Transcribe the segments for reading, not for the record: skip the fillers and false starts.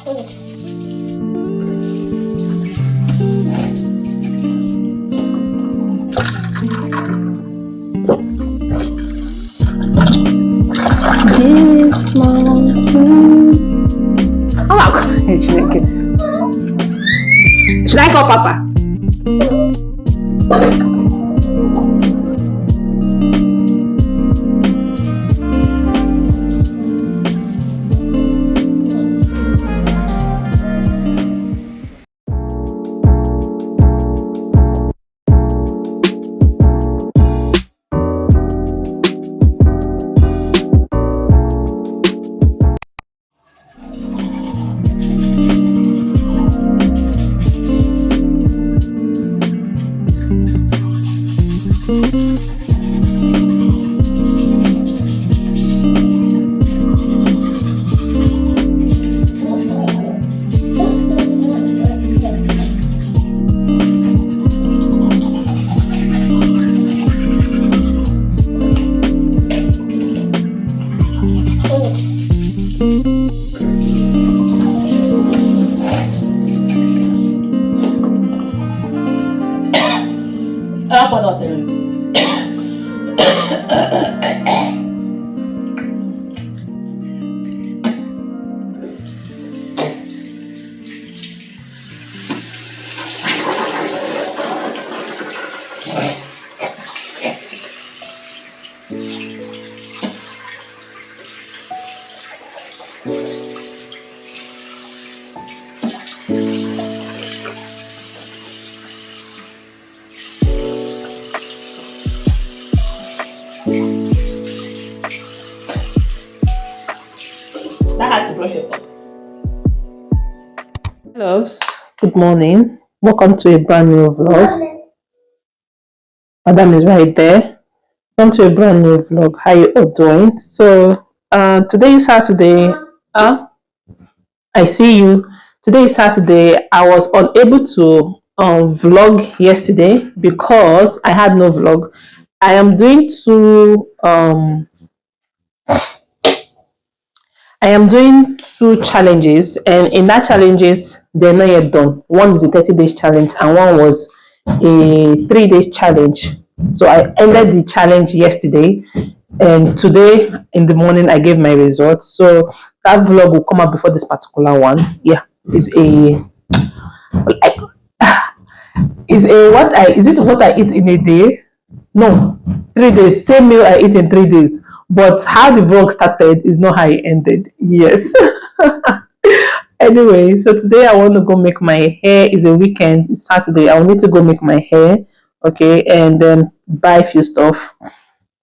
This mountain. Oh my God, should I call Papa? Hello, good morning. Welcome to a brand new vlog. Madam is right there. Welcome to a brand new vlog. How you all doing? So today is Saturday. I see you. Today is Saturday. I was unable to vlog yesterday because I had no vlog. I am doing two challenges, and in that challenges they're not yet done. One is a 30 days challenge and one was a 3 days challenge. So I ended the challenge yesterday, and today in the morning I gave my results. So that vlog will come out before this particular one. Yeah, it's a what I eat in a day? No, 3 days. Same meal I eat in 3 days. But how the vlog started is not how it ended. Yes. Anyway, so today I want to go make my hair. It's a weekend. It's Saturday. I will need to go make my hair. Okay, and then buy a few stuff.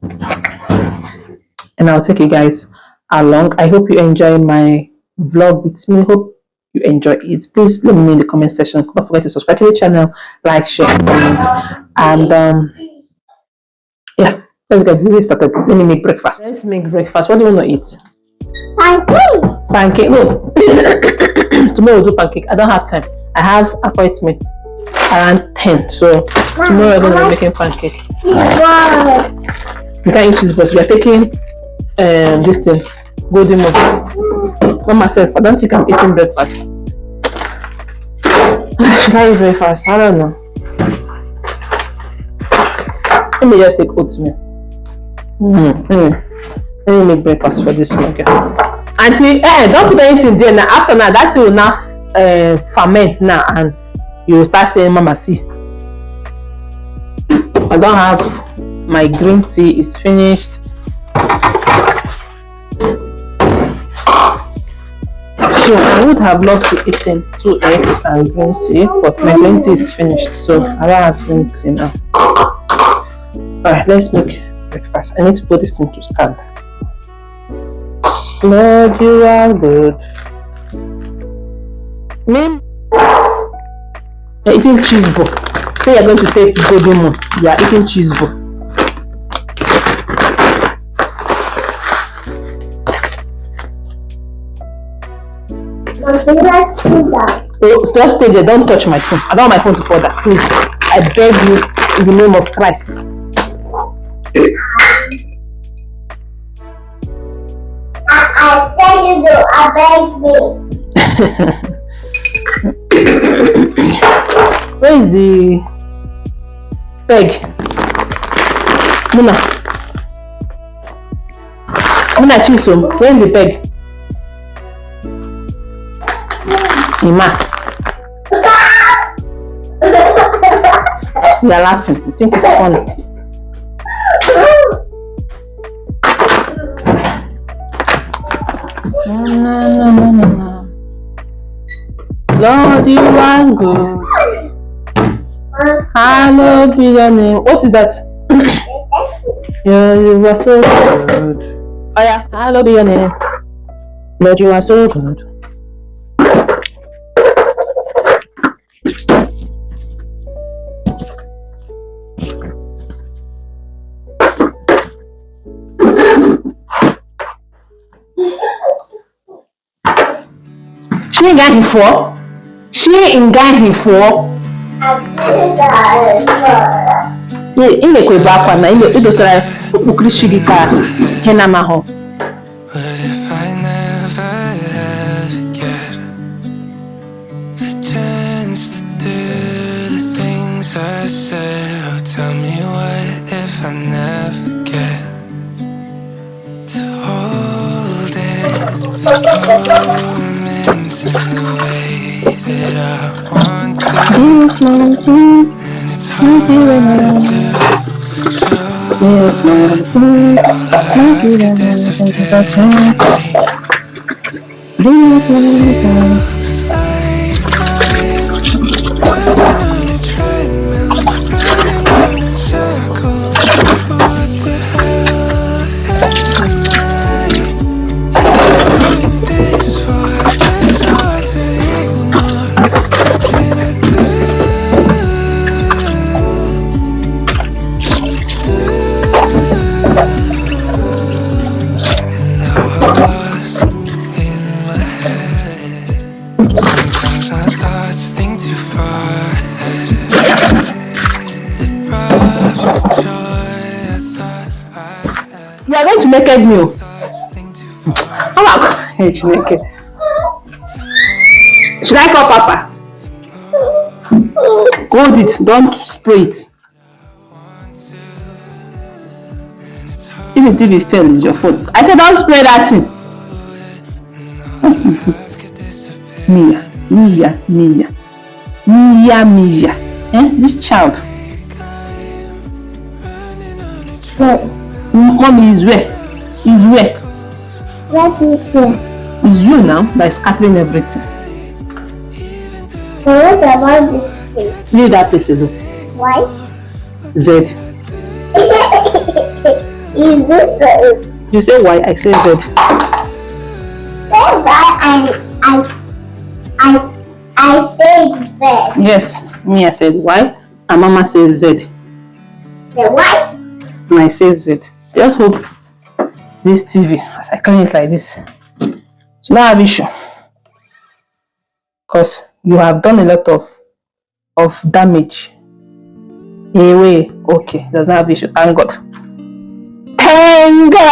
And I'll take you guys along. I hope you enjoy my vlog with me. Hope you enjoy it. Please let me know in the comment section. Don't forget to subscribe to the channel, like, share, and comment. And yeah, let's get this started. Let me make breakfast. Let's make breakfast. What do you want to eat? Pancake. Pancake. No. Tomorrow we'll do pancake. I don't have time. I have appointment around 10. So tomorrow we're going to be making pancake. You can't eat cheese, but we are taking this thing, golden milk. Mama said, I don't think I'm eating breakfast. Should I eat breakfast? I don't know. Let me just take oatmeal. Let me make breakfast for this one. Auntie, don't put anything there now. After now, that will now ferment now, and you will start saying, Mama, see. I don't have my green tea, is finished. So I would have loved to eat 2 eggs and green tea, but my green tea is finished, so I don't have green tea now. Alright, let's make breakfast. I need to put this thing to stand. Lord, you are good. You're eating cheese ball. Say you're going to take golden moon. You are eating cheese ball. Oh, just stay there. Don't touch my phone. I don't want my phone to fall down. Please. I beg you in the name of Christ. I said you do. I beg me. Where is the peg? Muna. Muna Chisom, where is the peg? Ima. You are laughing. You think it's funny. No. Lord, you are good. Hallowed be your name. What is that? You are so good. Oh yeah, hallowed be your name. Lord, you are so good. She got him for. She in got him for. Ile kwe bakwa na ile idosara ukrishigi ka hena maho. What if I never ever get the chance to do the things I said? Oh, tell me what if I never get to hold it, the moments in the way that I want to, and it's hard to show. All I ask could disappear. Feels like I'm running on a treadmill, running on a circle. What the hell am I doing this for? It's hard to ignore. What can I do? And now I'm lost in my head. Sometimes my thoughts think too far ahead. It robs the joy I thought I had. You are going to make it new. Thoughts think too far. Hey, Chineke. Should I call Papa? Hold it, don't spray it. Even if it fell, it's your fault. I said don't spray that thing. What is this? Mia. This child. Mommy is where? Is where? What is it? It's you now that is scattering everything. So what about this place? Leave that place alone. Why? Z. Is this You say why? I say Z. that's why I said that. Yes, me I said why, and Mama says Z. The what? And I say Z. Just hope this TV, as I clean it like this, so now I have issue. Because you have done a lot of damage. Anyway, okay, doesn't have issue. Thank God. Thank God.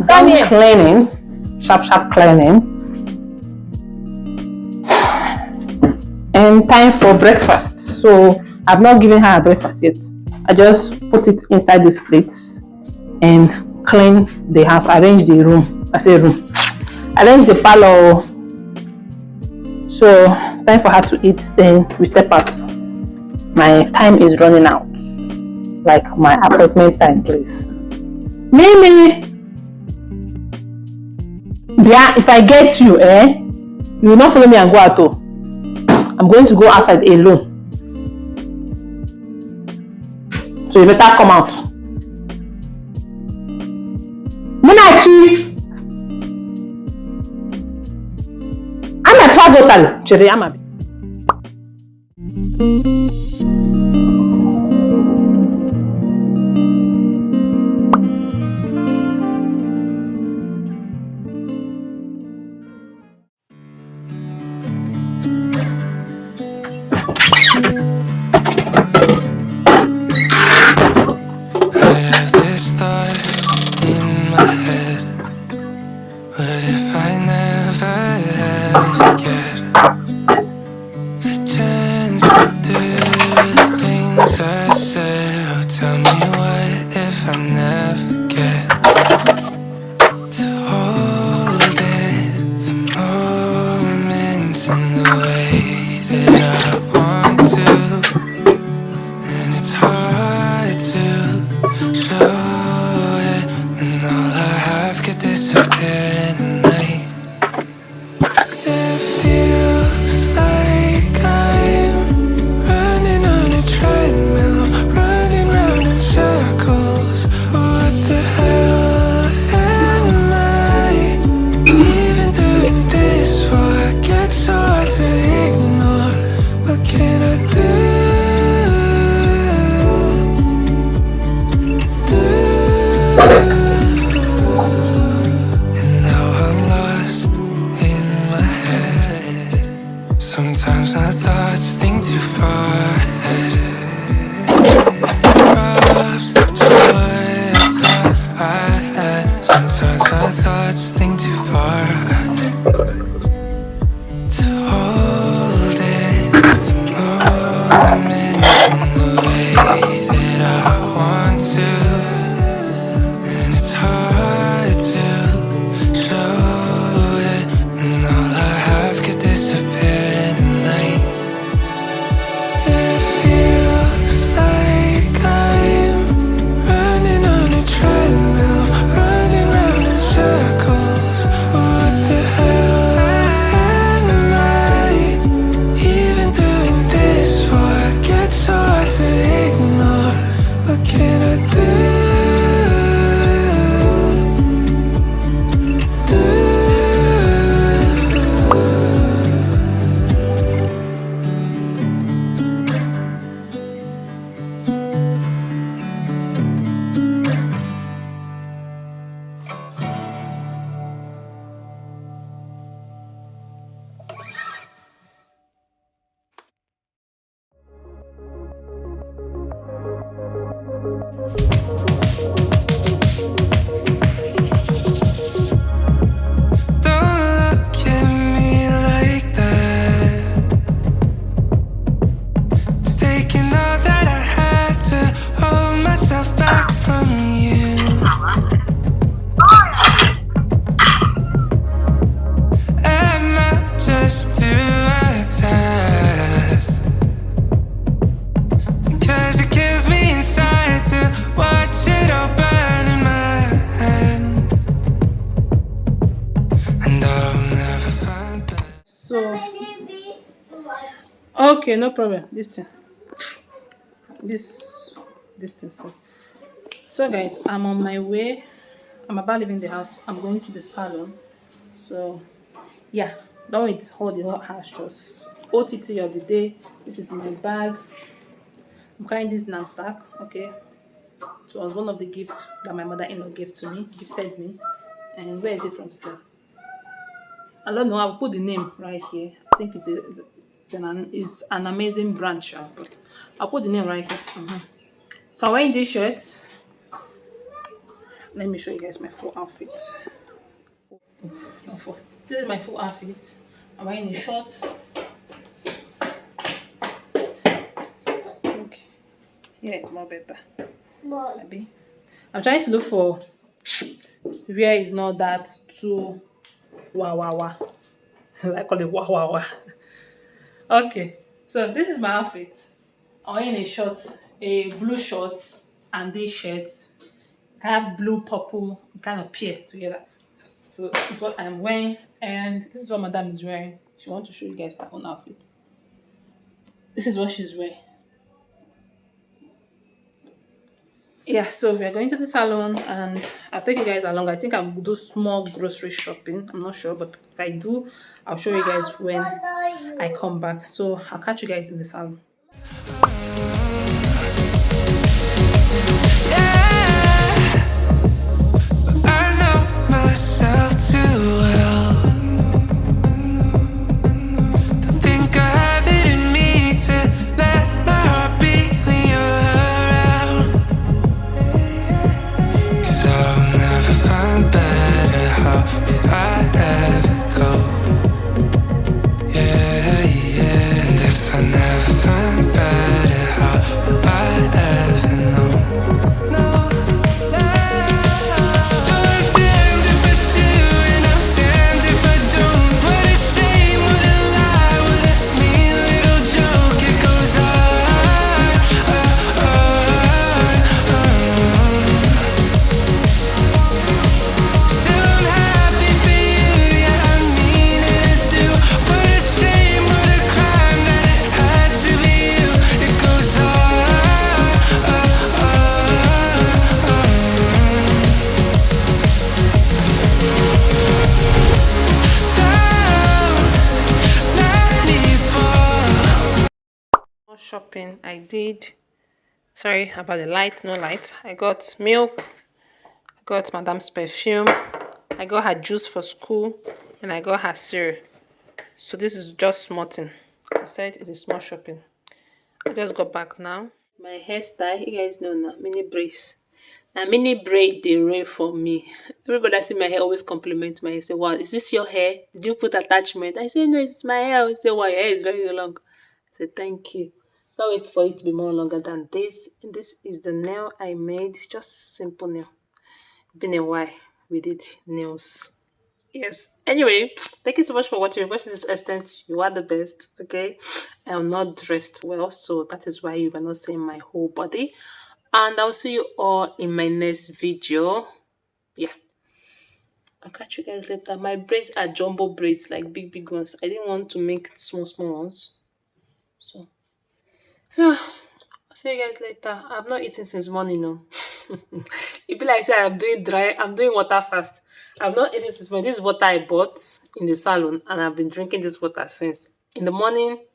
Done cleaning, sharp cleaning, and time for breakfast. So I've not given her a breakfast yet. I just put it inside this plates and clean the house, arrange the room. I say room, arrange the parlor. So time for her to eat, then we step out. My time is running out, like my appointment time, please. Mimi, yeah, if I get you, you will not follow me and go out. I'm going to go outside alone. So you better come out. Munachi, I'm a travel Chere, I'm a. In my head, what if I never never get the chance to do the things I said. Oh, tell me what if I never get to hold it, the moments in the way that I want to. And it's hard to show it when all I have could disappear in a night. It feels like I'm running on a treadmill, running round in circles. What the hell am I even doing this for? I get so hard to ignore. What can I do? And now I'm lost in my head. Sometimes my thoughts think too far ahead. Robs the joy I thought I had. Sometimes my thoughts think too far ahead. To hold it, the moment in the way that I want to. And it's hard to show it when all I have could disappear in a night. It feels like I'm running on a treadmill, running round in circles. What the hell am I even doing this for? I get so hard to ignore. What can I do? Don't look at me like that. It's taking all that I had to hold myself back from you. Am I just too attached? Because it kills me inside to watch it all burn in my hands. And I'll never find back. So, okay, no problem. This thing. This thing. So guys, I'm on my way. I'm about leaving the house. I'm going to the salon. So yeah, don't wait, hold the hot house chores. OTT of the day. This is my bag. I'm carrying this knapsack. Okay, so it was one of the gifts that my mother-in-law gifted me. And where is it from, sir? I don't know. I'll put the name right here. I think it's an amazing brand, but I'll put the name right here. So I'm wearing this shirt. Let me show you guys my full outfit. This is my full outfit. I'm wearing a short. I think yeah, it's more better. Maybe. I'm trying to look for where it's not that too wow. I call it wow. Okay, so this is my outfit. I'm wearing a blue short, and this shirt. I have blue, purple, kind of pair together. So this is what I'm wearing, and this is what Madame is wearing. She wants to show you guys her own outfit. This is what she's wearing. Yeah, so we're going to the salon, and I'll take you guys along. I think I'll do small grocery shopping. I'm not sure, but if I do, I'll show you guys when I come back. So I'll catch you guys in the salon. shopping. I did. Sorry about the light, no light. I got milk. I got Madam's perfume. I got her juice for school. And I got her cereal. So this is just small thing. As I said, it's a small shopping. I just got back now. My hairstyle, you guys know now, mini braids. Now mini braid they reign for me. Everybody that see my hair always compliment my hair. Say, wow, is this your hair? Did you put attachment? I say, no, it's my hair. I say, wow, your hair is very long. I say, thank you. Can't wait for it to be more longer than this. And this is the nail I made. Just simple nail. It's been a while we did nails. Yes. Anyway, thank you so much for watching. If you watched this extent, you are the best. Okay. I am not dressed well, so that is why you are not seeing my whole body. And I'll see you all in my next video. Yeah. I'll catch you guys later. My braids are jumbo braids, like big ones. I didn't want to make small ones. So yeah. I'll see you guys later. I've not eaten since morning, no. It be like say I'm doing water fast. I've not eaten since morning. This is water I bought in the salon, and I've been drinking this water since. In the morning,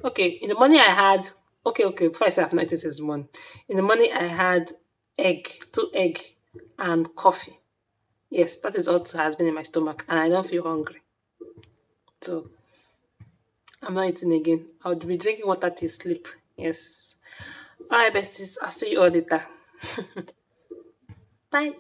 okay, in the morning I had okay, before I say I've not eaten since morning. In the morning I had two egg and coffee. Yes, that is what has been in my stomach, and I don't feel hungry. So I'm not eating again. I'll be drinking water till sleep. Yes. Alright, besties. I'll see you all later. Bye.